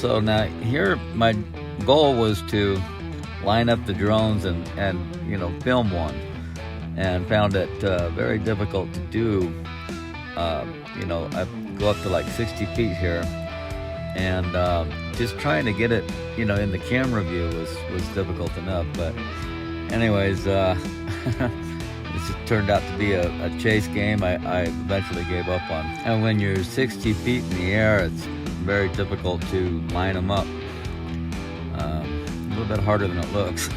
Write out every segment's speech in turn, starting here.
So now here, my goal was to line up the drones and film one, and found it very difficult to do. I go up to like 60 feet here, and just trying to get it, in the camera view was difficult enough. But anyways, this turned out to be a chase game I eventually gave up on. And when you're 60 feet in the air, it's very difficult to line them up. A little bit harder than it looks,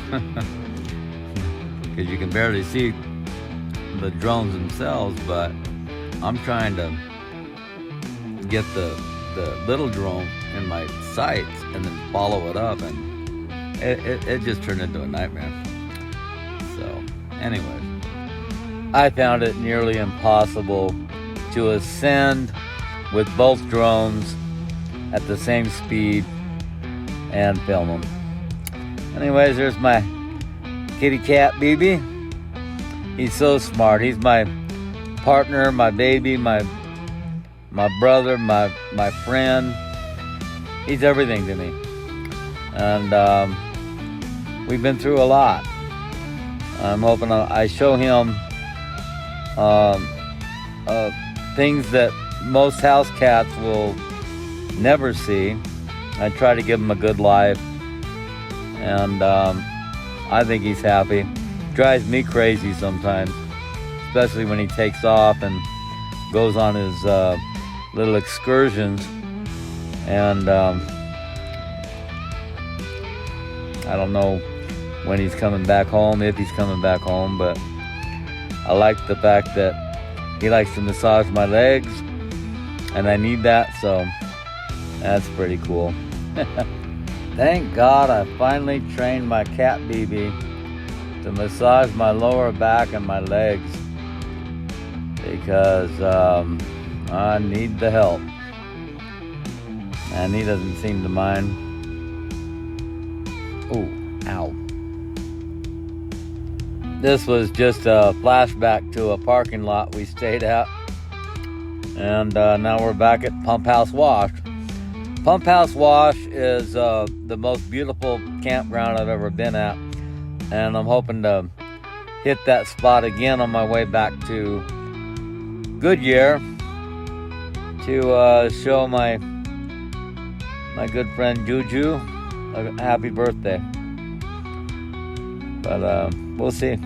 because you can barely see the drones themselves. But I'm trying to get the little drone in my sights and then follow it up, and it just turned into a nightmare. So anyways, I found it nearly impossible to ascend with both drones at the same speed and film them. Anyways, there's my kitty cat, BB. He's so smart. He's my partner, my baby, my brother, my friend. He's everything to me. And we've been through a lot. I'm hoping I show him things that most house cats will never see. I try to give him a good life, and I think he's happy. Drives me crazy sometimes, especially when he takes off and goes on his little excursions. And I don't know when he's coming back home, if he's coming back home, but I like the fact that he likes to massage my legs, and I need that, so that's pretty cool. Thank God I finally trained my cat BB to massage my lower back and my legs, because I need the help, and he doesn't seem to mind. Oh, ow. This was just a flashback to a parking lot we stayed at, and now we're back at Pumphouse Wash. Pumphouse Wash is the most beautiful campground I've ever been at, and I'm hoping to hit that spot again on my way back to Goodyear to show my good friend Juju a happy birthday. But we'll see.